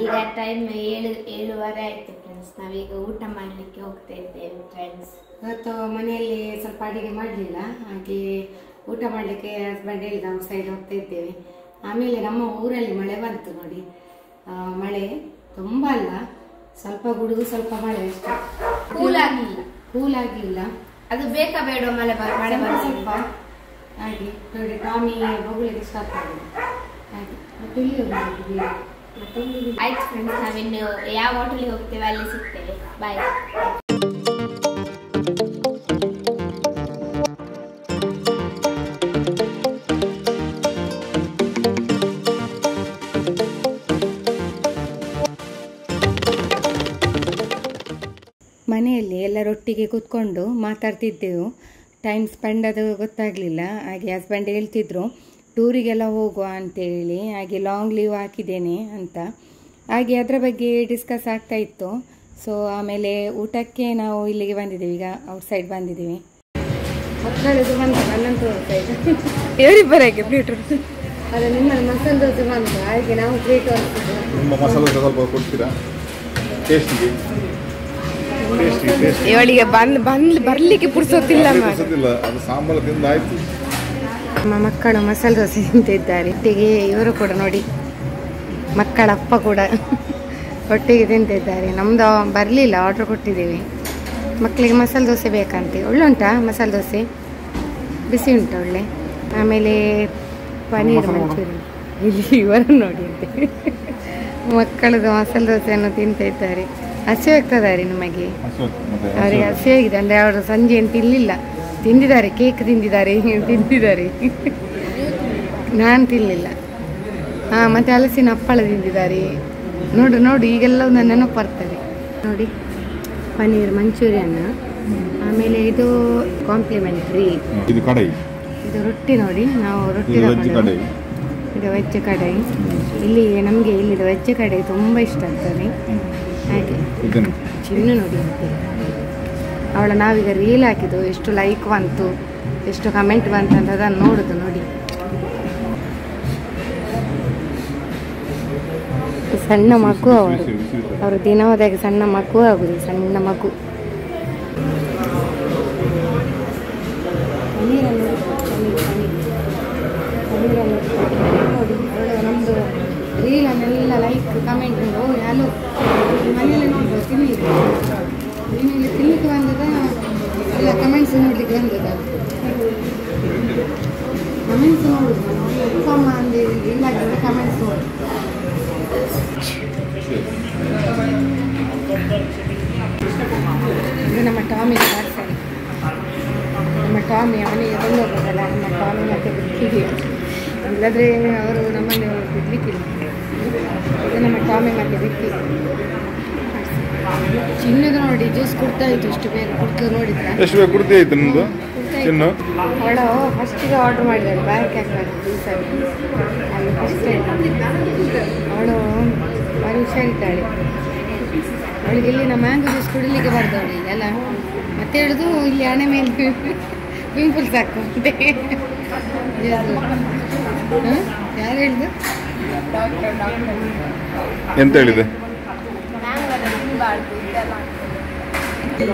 ಈಗ ಟೈಮ್ 7:30 ಆಯ್ತು ಫ್ರೆಂಡ್ಸ್. ನಾವೀಗ ಊಟ ಮಾಡಲಿಕ್ಕೆ ಹೋಗ್ತಾ ಇದ್ದೇವೆ ಫ್ರೆಂಡ್ಸ್. ಇವತ್ತು ಮನೆಯಲ್ಲಿ ಸ್ವಲ್ಪ ಅಡಿಗೆ ಮಾಡಲಿಲ್ಲ, ಹಾಗೆ ಊಟ ಮಾಡಲಿಕ್ಕೆ ಹಸ್ಬೆಂಡ್ ಹೇಳಿದ ಔಟ್ ಸೈಡ್ ಹೋಗ್ತಾ ಇದ್ದೇವೆ. ಆಮೇಲೆ ನಮ್ಮ ಊರಲ್ಲಿ ಮಳೆ ಬಂತು ನೋಡಿ. ಮಳೆ ತುಂಬ ಅಲ್ಲ, ಸ್ವಲ್ಪ ಗುಡುಗು ಸ್ವಲ್ಪ ಮಳೆ ಅಷ್ಟೇ. ಕೂಲ್ ಆಗಲಿಲ್ಲ. ಅದು ಬೇಕಾ ಬೇಡ ಮಳೆ ಬಂದು ಸ್ವಲ್ಪ ಹಾಗೆ ನೋಡಿ. ಟಾಮಿ ಬೊಗಳಿಕೆ ಸ್ಟಾರ್ಟ್ ಆಗಿದೆ ಹಾಗೆ. ಆಯ್ತು ಫ್ರೆಂಡ್ಸ್, ನಾವಿನ್ನು ಯಾವ ಹೋಟೆಲ್ಗೆ ಹೋಗ್ತೇವೆ ಅಲ್ಲಿ ಸಿಗ್ತೇವೆ. ಬಾಯ್. ಮನೆಯಲ್ಲಿ ಎಲ್ಲರೊಟ್ಟಿಗೆ ಕೂತ್ಕೊಂಡು ಮಾತಾಡ್ತಿದ್ದೆವು. ಟೈಮ್ ಸ್ಪೆಂಡ್ ಅದು ಗೊತ್ತಾಗಲಿಲ್ಲ. ಹಾಗೆ ಹಸ್ಬೆಂಡ್ ಹೇಳ್ತಿದ್ರು ಟೂರಿಗೆಲ್ಲ ಹೋಗುವ ಅಂತೇಳಿ, ಹಾಗೆ ಲಾಂಗ್ ಲೀವ್ ಹಾಕಿದ್ದೇನೆ ಅಂತ. ಹಾಗೆ ಅದರ ಬಗ್ಗೆ ಡಿಸ್ಕಸ್ ಆಗ್ತಾ ಇತ್ತು. ಸೊ ಆಮೇಲೆ ಊಟಕ್ಕೆ ನಾವು ಇಲ್ಲಿಗೆ ಬಂದಿದ್ದೀವಿ, ಈಗ ಔಟ್ಸೈಡ್ ಬಂದಿದ್ದೀವಿ. ಮಕ್ಕಳದು ಬಂತು, ನನ್ನನ್ನು ತೋರಿಸ್ತಾ ಇದ್ದೆ ಇವರಿಬ್ಬರಾಗೆ ಪ್ಲೇಟ್ ಅದು ನಿಮ್ಮ ಮಸಾಲೆ ದೋಸೆ ಬಂತು, ಹಾಗೆ ನಾವು ಪ್ಲೇಟ್ ತೋರಿಸ್ತಿದ್ವಿ. ನಿಮ್ಮ ಮಸಾಲೆ ದೋಸೆ ಸ್ವಲ್ಪ ಕೊಡ್ತೀರಾ ಟೇಸ್ಟಿಗೆ? ಇವಳಿಗೆ ಬರ್ಲಿಕ್ಕೆ ಪುರ್ಸೊತ್ತಿಲ್ಲ. ಅದು ಸಾಂಬಾರು ತಿಂದು ಆಯ್ತು. ನಮ್ಮ ಮಕ್ಕಳು ಮಸಾಲೆ ದೋಸೆ ತಿಂತಿದ್ದಾರೆ ಒಟ್ಟಿಗೆ. ಇವರು ಕೂಡ ನೋಡಿ, ಮಕ್ಕಳ ಅಪ್ಪ ಕೂಡ ಒಟ್ಟಿಗೆ ತಿಂತಿದ್ದಾರೆ. ನಮ್ದು ಬರಲಿಲ್ಲ, ಆರ್ಡ್ರ್ ಕೊಟ್ಟಿದ್ದೀವಿ. ಮಕ್ಕಳಿಗೆ ಮಸಾಲೆ ದೋಸೆ ಬೇಕಂತೆ. ಒಳ್ಳೆ ಉಂಟಾ ಮಸಾಲೆ ದೋಸೆ? ಬಿಸಿ ಉಂಟು ಒಳ್ಳೆ. ಆಮೇಲೆ ಪನ್ನೀರ್ ಮಂಚೂರಿ. ಇಲ್ಲಿ ಇವರು ನೋಡಿ ಅಂತೆ ಮಕ್ಕಳದು ಮಸಾಲೆ ದೋಸೆಯನ್ನು ತಿಂತಿದ್ದಾರೆ. ಹಸಿವೆ ಆಗ್ತದಾರೆ ನಿಮಗೆ? ಅವರಿಗೆ ಹಸಿವೆ ಆಗಿದೆ ಅಂದರೆ ಅವರು ಸಂಜೆ ಏನು ತಿನ್ನಲಿಲ್ಲ, ತಿಂದಿದ್ದಾರೆ. ಕೇಕ್ ತಿಂದಿದ್ದಾರೆ ನಾನು ತಿನ್ನಲಿಲ್ಲ. ಹಾಂ, ಮತ್ತು ಹಲಸಿನ ಹಪ್ಪಳ ತಿಂದಿದ್ದಾರೆ. ನೋಡು ಈಗೆಲ್ಲ ಒಂದು ನೆನಪು ಬರ್ತದೆ ನೋಡಿ. ಪನ್ನೀರ್ ಮಂಚೂರಿಯನ್, ಆಮೇಲೆ ಇದು ಕಾಂಪ್ಲಿಮೆಂಟ್ರಿ, ಇದು ರೊಟ್ಟಿ ನೋಡಿ. ನಾವು ರೊಟ್ಟಿ ಇದು ವೆಜ್ ಕಡಾಯಿ. ಇಲ್ಲಿ ನಮಗೆ ಇಲ್ಲಿದು ವೆಜ್ ಕಡಾಯಿ ತುಂಬ ಇಷ್ಟ ಆಗ್ತದೆ. ಹಾಗೆ ಚಿನ್ನ ನೋಡಿ ಅಂತೆ ನಾವೀಗ ರೀಲ್ ಹಾಕಿದ್ದು, ಎಷ್ಟು ಲೈಕ್ ಬಂತು, ಎಷ್ಟು ಕಮೆಂಟ್ ಬಂತು ಅಂತ ಅದನ್ನು ನೋಡುದು ನೋಡಿ. ಸಣ್ಣ ಮಗು ಅವರು ದಿನವಾದಾಗ ಸಣ್ಣ ಮಗು ಆಗುದು, ಸಣ್ಣ ಮಗು. ನೋಡಿ ನಮ್ಮದು ರೀಲನ್ನೆಲ್ಲ ಲೈಕ್ ಕಮೆಂಟ್ ಯಾರು ಮನೆಯಲ್ಲೇ ನೋಡ್ಬೋದು. ಮನೆಯಲ್ಲಿ ತಿನ್ನಲಿಕ್ಕೆ ಬಂದದ ಎಲ್ಲ ಕಮೆಂಟ್ಸ್ ನೋಡ್ಲಿಕ್ಕೆ ಬಂದದ. ಕಮೆಂಟ್ಸ್ ನೋಡುದು ಉಪ್ಪಮ್ಮ ಅಂದು ಇಲ್ಲ ಕಮೆಂಟ್ಸ್ ನೋಡು. ಇದು ನಮ್ಮ ಟಾಮಿ ಪಾರ್ಸಲ್. ನಮ್ಮ ಟಾಮಿ ಮನೆಗೆ ಕೊಂಡೋಗ್ಬೋದಲ್ಲ, ನಮ್ಮ ಟಾಮಿ ಮತ್ತೆ ಬಿಟ್ಟಿದೆಯೋ ಇಲ್ಲದ್ರೆ ಅವರು ನಮ್ಮಲ್ಲಿ ಬಿಡ್ಲಿಕ್ಕಿಲ್ಲ. ಇದು ನಮ್ಮ ಟಾಮಿ ಮತ್ತೆ ಬಿಟ್ಟಿ. ಚಿನ್ನದ ನೋಡಿ ಜ್ಯೂಸ್ ಕೊಡ್ತಾ ಇತ್ತು, ಇಷ್ಟು ಬೇಗ ಕೊಡ್ತು ನೋಡಿದ್ರೆ. ಎಷ್ಟು ಬೇಗ ಕುಡ್ತಾ ಇತ್ತು ನಿಮ್ಮದು ಚಿನ್ನು? ಅವಳು ಫಸ್ಟಿಗೆ ಆರ್ಡ್ರ್ ಮಾಡಿದ್ದಾಳೆ ಬ್ಯಾಗ್ ಹಾಕ್ತಾರೆ ಜ್ಯೂಸಲ್ಲಿ. ಅಲ್ಲಿ ಫಸ್ಟ್ ಅವಳು ಭಾರಿ ಹುಷಾರಿದ್ದಾಳೆ. ಅವಳಿಗೆ ಇಲ್ಲಿ ನಮ್ಮ ಮ್ಯಾಂಗೋ ಜ್ಯೂಸ್ ಕುಡಿಲಿಕ್ಕೆ ಬರ್ದವಳು ಈಗೆಲ್ಲ. ಮತ್ತೆ ಹೇಳುದು ಇಲ್ಲಿ ಹಣೆ ಮೇಲೆ ಪಿಂಪಲ್ಸ್ ಹಾಕುವಂತೆ. ಯಾರು ಹೇಳಿದ್ದು? ಎಂತ ಹೇಳಿದೆ?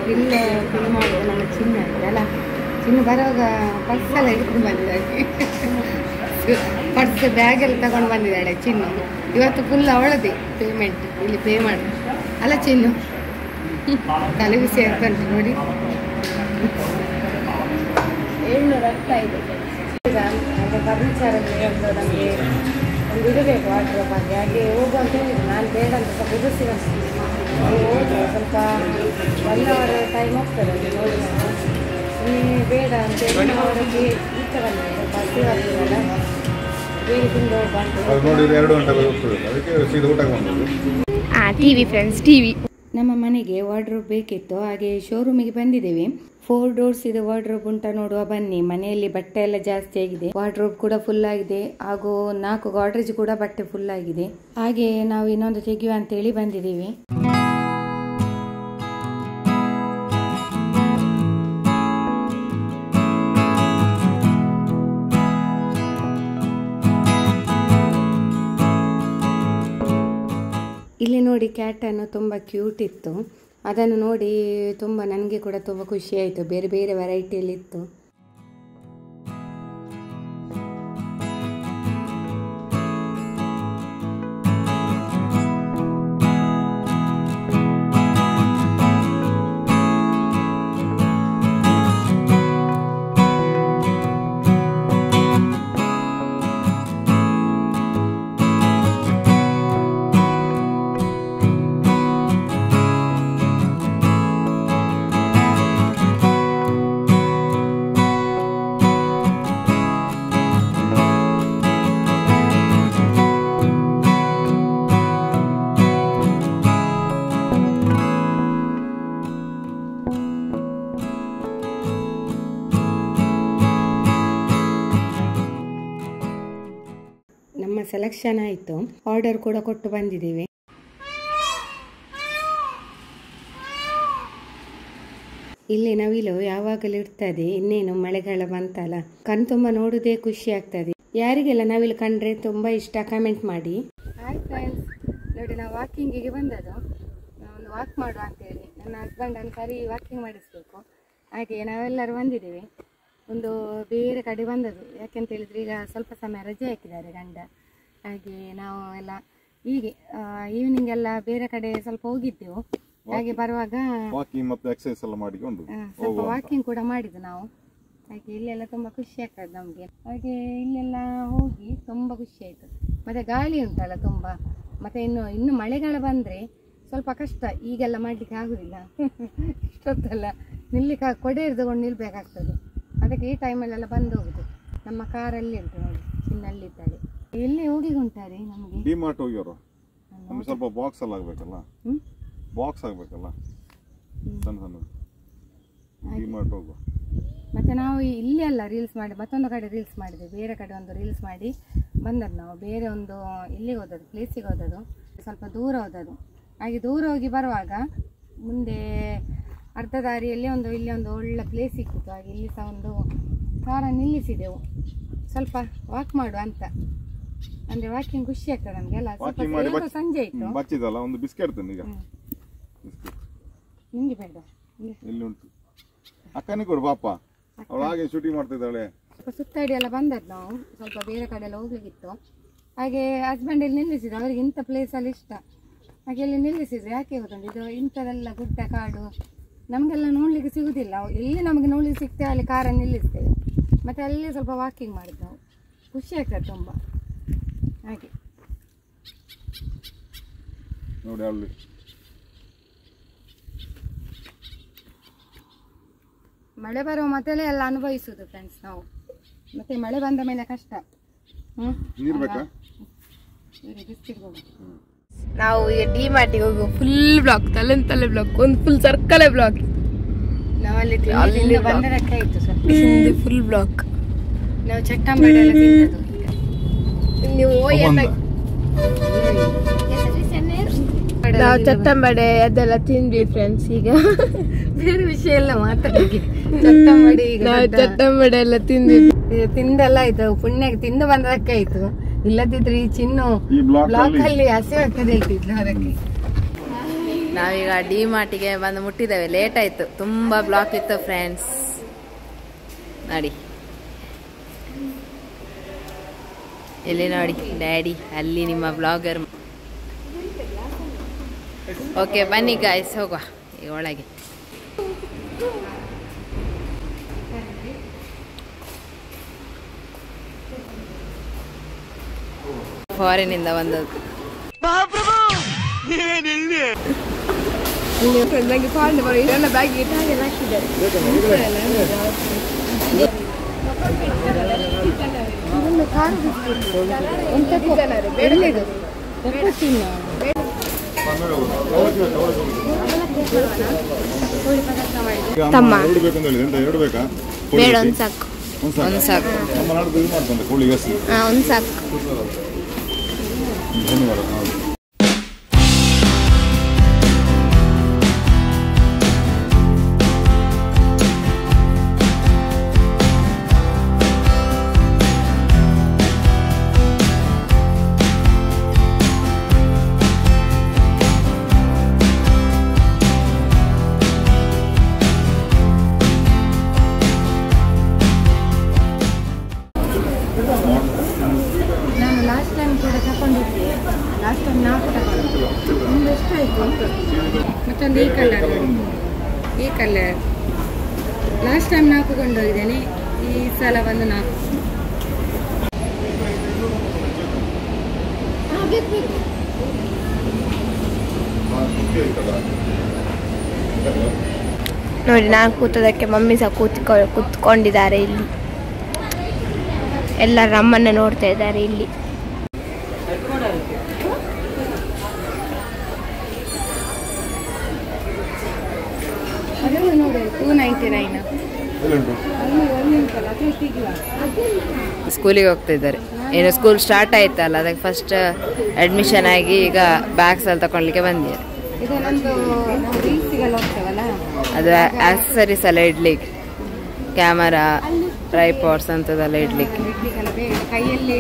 ಬಿಲ್ ಮಾಡೋದು ನಮ್ಮ ಚಿನ್ನ ಅಲ್ಲ. ಚಿನ್ನ ಬರುವಾಗ ಪರ್ಸೆಲ್ಲ ಹಿಡ್ಕೊಂಡು ಬಂದಿದ್ದಾಳೆ. ಪರ್ಸ್ ಬ್ಯಾಗೆಲ್ಲ ತಗೊಂಡು ಬಂದಿದ್ದಾಳೆ ಚಿನ್ನು. ಇವತ್ತು ಫುಲ್ ಅವಳದೇ ಪೇಮೆಂಟ್ ಇಲ್ಲಿ ಪೇ ಮಾಡಿ ಅಲ್ಲ ಚಿನ್ನು. ತಲೆ ಬಿಸಿ ಆಗ್ತಂತೆ ನೋಡಿ. 705 ಹಾಗೆ ಫರ್ನಿಚರಲ್ಲಿ ಒಂದು ನಮಗೆ ಒಂದು ಇಡಬೇಕು ವಾರ್ಡ್ರೋಬ್ ಆಗಿ. ಹಾಗೆ ಹೋಗು ಅಂತ ಹೇಳಿದ್ರು, ನಾನು ಬೇಡ ಅಂತ ಸ್ವಲ್ಪ ಎದುರಿಸಿ ಹೋದ್ರೆ ಸ್ವಲ್ಪ 1 ಅವರ್ ಟೈಮ್ ಹೋಗ್ತದೆ ಅಲ್ಲಿ ನೋಡಿ. ಬೇಡ ಅಂತೇಳಿ ಅವರಿಗೆ ಈಚೆ ಬಂದಿದೆ, ಸ್ವಲ್ಪ ಹಸಿವಾಗ್ತದಲ್ಲ ಬೇರೆ ತಿಂದು ಟಿವಿ ಫ್ರೆಂಡ್ಸ್, ಟಿವಿ. ನಮ್ಮ ಮನೆಗೆ ವಾರ್ಡ್ರೋಬ್ ಬೇಕಿತ್ತು, ಹಾಗೆ ಶೋರೂಮಿಗೆ ಬಂದಿದ್ದೇವೆ. 4 ಡೋರ್ಸ್ ಇದು ವಾರ್ಡ್ರೋಬ್ ಉಂಟಾ ನೋಡುವ ಬನ್ನಿ. ಮನೆಯಲ್ಲಿ ಬಟ್ಟೆ ಎಲ್ಲ ಜಾಸ್ತಿ ಆಗಿದೆ, ವಾರ್ಡ್ರೋಬ್ ಕೂಡ ಫುಲ್ ಆಗಿದೆ, ಹಾಗೂ 4 ಗಾಡ್ರೇಜ್ ಕೂಡ ಬಟ್ಟೆ ಫುಲ್ ಆಗಿದೆ. ಹಾಗೆ ನಾವು ಇನ್ನೊಂದು ತೆಗೆಯುವ ಅಂತೇಳಿ ಬಂದಿದ್ದೀವಿ. ಇಲ್ಲಿ ನೋಡಿ ಕ್ಯಾಟನ್ನು ತುಂಬ ಕ್ಯೂಟ್ ಇತ್ತು. ಅದನ್ನು ನೋಡಿ ತುಂಬ ನನಗೆ ಕೂಡ ತುಂಬ ಖುಷಿ ಆಯಿತು. ಬೇರೆ ಬೇರೆ ವೆರೈಟಿಯಲ್ಲಿತ್ತು. ನಮ್ಮ ಸೆಲೆಕ್ಷನ್ ಆಯಿತು. ಆರ್ಡರ್ ಕೂಡ ಕೊಟ್ಟು ಬಂದಿದ್ದೀವಿ. ಇಲ್ಲಿ ನವಿಲು ಯಾವಾಗಲೂ ಇರ್ತದೆ. ಇನ್ನೇನು ಮಳೆಗಾಲ ಬಂತಲ್ಲ, ಕಣ್ತುಂಬ ನೋಡುವುದೇ ಖುಷಿ ಆಗ್ತದೆ. ಯಾರಿಗೆಲ್ಲ ನವಿಲು ಕಂಡ್ರೆ ತುಂಬ ಇಷ್ಟ ಕಮೆಂಟ್ ಮಾಡಿ. ಹಾಯ್ ಫ್ರೆಂಡ್ಸ್, ನೋಡಿ ನಾವು ವಾಕಿಂಗಿಗೆ ಬಂದದ್ದು. ಒಂದು ವಾಕ್ ಮಾಡುವ ಅಂತೇಳಿ ನನ್ನ ಹಸ್ಬೆಂಡನ್ನು ಕರಿ ವಾಕಿಂಗ್ ಮಾಡಿಸ್ಬೇಕು. ಹಾಗೆ ನಾವೆಲ್ಲರೂ ಬಂದಿದ್ದೀವಿ. ಒಂದು ಬೇರೆ ಕಡೆ ಬಂದದ್ದು. ಯಾಕೆಂತ ಹೇಳಿದ್ರೆ ಈಗ ಸ್ವಲ್ಪ ಸಮಯ ರಜೆ ಹಾಕಿದ್ದಾರೆ ಗಂಡ. ಹಾಗೆ ನಾವು ಎಲ್ಲ ಹೀಗೆ ಈವ್ನಿಂಗ್ ಎಲ್ಲ ಬೇರೆ ಕಡೆ ಸ್ವಲ್ಪ ಹೋಗಿದ್ದೆವು. ಹಾಗೆ ಬರುವಾಗ ವಾಕಿಂಗ್ ಮತ್ತು ಎಕ್ಸರ್ಸೈಸ್ ಎಲ್ಲ ಮಾಡಿಕೊಂಡು ಸ್ವಲ್ಪ ವಾಕಿಂಗ್ ಕೂಡ ಮಾಡಿದ್ದು ನಾವು. ಹಾಗೆ ಇಲ್ಲೆಲ್ಲ ತುಂಬ ಖುಷಿ ಆಗ್ತದೆ ನಮಗೆ. ಹಾಗೆ ಇಲ್ಲೆಲ್ಲ ಹೋಗಿ ತುಂಬ ಖುಷಿ ಆಯಿತು. ಮತ್ತು ಗಾಳಿ ಉಂಟಲ್ಲ ತುಂಬ. ಮತ್ತು ಇನ್ನು ಮಳೆಗಾಲ ಬಂದರೆ ಸ್ವಲ್ಪ ಕಷ್ಟ. ಈಗೆಲ್ಲ ಮಾಡಲಿಕ್ಕೆ ಆಗೋದಿಲ್ಲ. ಇಷ್ಟೊತ್ತಲ್ಲ ನಿಲ್ಲಿಕ್ಕೆ ಕೊಡೆ ಹಿಡಿದುಕೊಂಡು ನಿಲ್ಬೇಕಾಗ್ತದೆ. ಅದಕ್ಕೆ ಈ ಟೈಮಲ್ಲೆಲ್ಲ ಬಂದು ಹೋಗುದು. ನಮ್ಮ ಕಾರಲ್ಲಿ ಉಂಟು ನೋಡಿ, ಚಿನ್ನಲ್ಲಿದ್ದಾಳೆ. ಎಲ್ಲಿ ಹೋಗಿ ಉಂಟಾರೆ ನಮಗೆ ಡಿಮಾರ್ಟ್ ಹೋಗ್ಯಾರ. ನಮ್ಗೆ ಸ್ವಲ್ಪ ಬಾಕ್ಸ್ ಎಲ್ಲ ಆಗಬೇಕಲ್ಲ, ಬಾಕ್ಸ್ ಆಗಬೇಕಲ್ಲ ಸಣ್ಣ ಸಣ್ಣ. ಡಿಮಾರ್ಟ್ ಹೋಗುವ. ಮತ್ತು ನಾವು ಇಲ್ಲಿ ಅಲ್ಲ ರೀಲ್ಸ್ ಮಾಡಿ ಮತ್ತೊಂದು ಕಡೆ ರೀಲ್ಸ್ ಮಾಡಿದ್ವಿ. ಬೇರೆ ಕಡೆ ಒಂದು ರೀಲ್ಸ್ ಮಾಡಿ ಬಂದದ್ದು ನಾವು. ಬೇರೆ ಒಂದು ಇಲ್ಲಿಗೆ ಹೋದದ್ದು, ಪ್ಲೇಸಿಗೆ ಹೋದದ್ದು. ಸ್ವಲ್ಪ ದೂರ ಹೋದದ್ದು. ಹಾಗೆ ದೂರ ಹೋಗಿ ಬರುವಾಗ ಮುಂದೆ ಅರ್ಧ ದಾರಿಯಲ್ಲಿ ಇಲ್ಲಿ ಒಂದು ಒಳ್ಳೆ ಪ್ಲೇಸ್ ಸಿಕ್ಕಿತು. ಹಾಗೆ ಇಲ್ಲಿ ಸಹ ಒಂದು ಕಾರನ್ನು ನಿಲ್ಲಿಸಿದೆವು. ಸ್ವಲ್ಪ ವಾಕ್ ಮಾಡುವ ಅಂತ. ಅಂದರೆ ವಾಕಿಂಗ್ ಖುಷಿ ಆಗ್ತದೆ ನಮಗೆಲ್ಲ. ಸ್ವಲ್ಪ ಸಂಜೆ ಇತ್ತು. ಬಚ್ಚಿದಲ್ಲ, ಒಂದು ಬಿಸ್ಕೆಟ್ ತಂದು ಈಗ. ನಿಮಗೆ ಬೇಡ, ಎಲ್ಲಿ ಉಂಟು ಅಕ್ಕನಿಗೆ ಕೊಡು ಪಾಪ, ಅವಳು ಹಾಗೆ ಶೂಟಿಂಗ್ ಮಾಡ್ತಿದ್ದಾಳೆ. ಸ್ವಲ್ಪ ಸುತ್ತಾಡಿ ಎಲ್ಲ ಬಂದದ್ದು ನಾವು. ಸ್ವಲ್ಪ ಬೇರೆ ಕಡೆ ಎಲ್ಲ ಹೋಗ್ಲಿಕ್ಕಿತ್ತು. ಹಾಗೆ ಹಸ್ಬೆಂಡ್ ಇಲ್ಲಿ ನಿಲ್ಲಿಸಿದ್ರು. ಅವರಿಗೆ ಇಂಥ ಪ್ಲೇಸಲ್ಲಿ ಇಷ್ಟ. ಹಾಗೆ ಇಲ್ಲಿ ನಿಲ್ಲಿಸಿದ್ರು. ಯಾಕೆ ಗೊತ್ತುಂಟು, ಇದು ಇಂಥದೆಲ್ಲ ಗುಡ್ಡ ಕಾಡು ನಮಗೆಲ್ಲ ನೋಡಲಿಕ್ಕೆ ಸಿಗುವುದಿಲ್ಲ. ಎಲ್ಲಿ ನಮಗೆ ನೋಡಲಿಕ್ಕೆ ಸಿಗ್ತೇವೆ ಅಲ್ಲಿ ಕಾರನ್ನು ನಿಲ್ಲಿಸ್ತೇವೆ. ಮತ್ತು ಅಲ್ಲಿ ಸ್ವಲ್ಪ ವಾಕಿಂಗ್ ಮಾಡಿದ್ದು ನಾವು. ಖುಷಿ ಆಗ್ತದೆ ತುಂಬ. ಹಾಗೆ ನೋಡಿ ಅಲ್ಲಿ ಮಳೆ ಬರುವ ಮೊದಲೇ ಎಲ್ಲ ಅನುಭವಿಸುವುದು ಫ್ರೆಂಡ್ಸ್ ನಾವು. ಮತ್ತೆ ಮಳೆ ಬಂದ ಮೇಲೆ ಕಷ್ಟ. ನೀರು ಬೇಕಾ? ನಾವು ಈಗ ಡಿ ಮಾರ್ಟಿಗೆ ಹೋಗುವ. ಫುಲ್ ಬ್ಲಾಕ್, ತಲೆ ಬ್ಲಾಕ್, ಒಂದು ಫುಲ್ ಸರ್ಕಲ್ ಬ್ಲಾಕ್. ನಾವಲ್ಲಿ ಬಂದರಕ್ಕೆ ಆಯ್ತು ಸ್ವಲ್ಪ ಫುಲ್ ಬ್ಲಾಕ್. ನಾವು ಚಟ್ಟಂಬಡಿ ಎಲ್ಲ ತಿಂದದ್ದು. ನೀವು ನಾವು ಚಟ್ಟಂಬಡೆ ಅದೆಲ್ಲ ತಿಂದ್ವಿ ಫ್ರೆಂಡ್ಸ್. ಈಗ ಬೇರೆ ವಿಷಯ ಎಲ್ಲ ಮಾತಾಡಿ. ಚಟ್ಟಂಬಡಿ ನಾವು ಚಟ್ಟಂಬಡೆ ಎಲ್ಲ ತಿಂದ್ವಿ. ತಿಂದೆಲ್ಲ ಆಯ್ತು. ಪುಣ್ಯಕ್ಕೆ ತಿಂದು ಬಂದದಕ್ಕೆ ಆಯ್ತು. ಇಲ್ಲದಿದ್ರೆ ಈ ಚಿನ್ನು ಬ್ಲಾಕ್ ಅಲ್ಲಿ ಹಸಿವೆ ಆಗ್ತದೆ ಹೇಳ್ತಿದ್ಲು. ಅದಕ್ಕೆ ನಾವೀಗ ಡಿ ಮಾರ್ಟಿಗೆ ಬಂದು ಮುಟ್ಟಿದ್ದೇವೆ. ಲೇಟ್ ಆಯ್ತು, ತುಂಬಾ ಬ್ಲಾಕ್ ಇತ್ತು ಫ್ರೆಂಡ್ಸ್. ನೋಡಿ ಇಲ್ಲಿ ನೋಡಿ ಡ್ಯಾಡಿ, ಅಲ್ಲಿ ನಿಮ್ಮ ಬ್ಲಾಗರ್. ಓಕೆ ಬನ್ನಿ ಗಾಯ್ಸ್, ಹೋಗುವ ಈಗ ಒಳಗೆ. ಫಾರಿನಿಂದ ಬಂದದ್ದು. ನಂಗೆ ಫಾರಿನ್ ಬರೋ ಇದೆಲ್ಲ ಬ್ಯಾಗ್ ಇಟ್ಟು ಹಾಗೆಲ್ಲ ಹಾಕಿದ್ದಾರೆ. ತಮ್ಮ ಎರಡು ಬೇಕಾ? ಬೇಡ, ಒಂದು ಸಾಕು, ಒಂದು ಸಾಕು, ಒಂದು ಸಾಕು. ಧನ್ಯವಾದ. ಒಂದು ಈ ಕಲರ್ ನೋಡಿ, ಈ ಕಲರ್ ಲಾಸ್ಟ್ ಟೈಮ್ 4 ಕೊಂಡೋಗಿದ್ದೇನೆ, ಈ ಸಲ ಒಂದು 4. ನೋಡಿ ನಾನು ಕೂತದಕ್ಕೆ ಮಮ್ಮಿ ಸಹ ಕೂತ್ಕೊಂಡಿದ್ದಾರೆ ಇಲ್ಲಿ. ಎಲ್ಲರ ಅಮ್ಮನ್ನ ನೋಡ್ತಾ ಇದ್ದಾರೆ ಇಲ್ಲಿ. ಅದೆಲ್ಲ ನೋಡಿ 299. ಸ್ಕೂಲಿಗೆ ಹೋಗ್ತಾ ಇದ್ದಾರೆ. ಏನು ಸ್ಕೂಲ್ ಸ್ಟಾರ್ಟ್ ಆಯ್ತಲ್ಲ, ಅದಕ್ಕೆ ಫಸ್ಟ್ ಅಡ್ಮಿಷನ್ ಆಗಿ ಈಗ ಬ್ಯಾಗ್ಸ್ ಎಲ್ಲ ತಗೊಳ್ಳಿಕ್ಕೆ ಬಂದಿದ್ದಾರೆ. ಇದು ನಮ್ದು ರೀಲ್ಸಿಗೆಲ್ಲ ಹೋಗ್ತೇವಲ್ಲ, ಅದು ಆಕ್ಸಸರೀಸ್ ಎಲ್ಲ ಇಡ್ಲಿಕ್ಕೆ, ಕ್ಯಾಮರಾ, ಟ್ರೈಪಾಡ್ಸ್ ಅಂತದೆಲ್ಲ ಇಡ್ಲಿಕ್ಕೆ. ಇಡ್ಲಿಕ್ಕೆಲ್ಲ ಬೇಗ ಕೈಯಲ್ಲಿ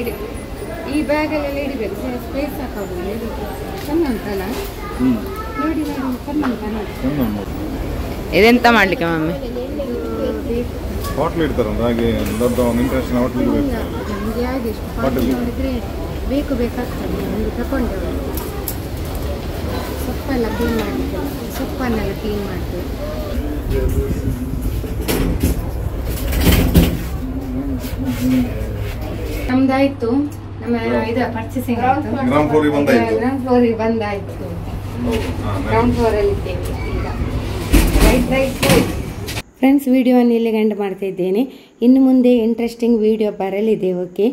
ಈ ಬ್ಯಾಗಲ್ಲೆಲ್ಲ ಇಡಬೇಕು, ಸ್ಪೇಸ್ ಸಾಕಾಗೋದು. ಚೆಂದ ಉಂಟಲ್ಲ ನೋಡಿ, ಚೆಂದ ಉಂಟ ನೋಡಿ. ಇದೆಂತ ಮಾಡ್ಲಿಕ್ಕೆ ಮಮ್ಮಿ? ಬಾಟ್ಲ್ ಇಡ್ತಾರೆ ಹಾಗೆ ದೊಡ್ಡ ಒಂದು ಇಂಟರ್ನ್ಯಾಷನಲ್ ಬಾಟ್ಲ್ ಬೇಕು. ನಮಗೆ ಯಾವ್ದು ಎಷ್ಟು ಬಾಟಲ್ ನೋಡಿದ್ರೆ ಬೇಕಾಗ್ತದೆ. ಒಂದು ತಗೊಂಡೇವೆ, ಸೊಪ್ಪೆಲ್ಲ ಕ್ಲೀನ್ ಮಾಡಲಿಕ್ಕೆ, ಸೊಪ್ಪನ್ನೆಲ್ಲ ಕ್ಲೀನ್ ಮಾಡ್ತೇವೆ. ನಮ್ದಾಯ್ತು, ನಮ್ಮ ಇದು ಪರ್ಚೇಸಿಂಗ್ ಆಯ್ತು. ಗ್ರೌಂಡ್ ಫ್ಲೋರಿಗೆ ಬಂದಾಯ್ತು. ಗ್ರೌಂಡ್ ಫ್ಲೋರಿಗೆ ಬಂದಾಯ್ತು. ಗ್ರೌಂಡ್ ಫ್ಲೋರಲ್ಲಿ ಇದ್ದೇವೆ ಈಗ. ಫ್ರೆಂಡ್ಸ್, ವಿಡಿಯೋವನ್ನು ಇಲ್ಲಿಗೆ ಎಂಡ್ ಮಾಡ್ತಾ ಇದ್ದೇನೆ. ಇನ್ನು ಮುಂದೆ ಇಂಟ್ರೆಸ್ಟಿಂಗ್ ವಿಡಿಯೋ ಬರಲಿದೆ. ಓಕೆ,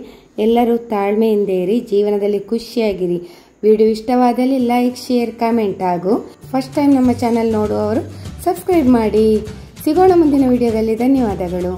ಎಲ್ಲರೂ ತಾಳ್ಮೆಯಿಂದ ಇರಿ, ಜೀವನದಲ್ಲಿ ಖುಷಿಯಾಗಿರಿ. ವಿಡಿಯೋ ಇಷ್ಟವಾದಲ್ಲಿ ಲೈಕ್, ಶೇರ್, ಕಮೆಂಟ್ ಹಾಗೂ ಫಸ್ಟ್ ಟೈಮ್ ನಮ್ಮ ಚಾನಲ್ ನೋಡುವವರು ಸಬ್ಸ್ಕ್ರೈಬ್ ಮಾಡಿ. ಸಿಗೋಣ ಮುಂದಿನ ವಿಡಿಯೋದಲ್ಲಿ. ಧನ್ಯವಾದಗಳು.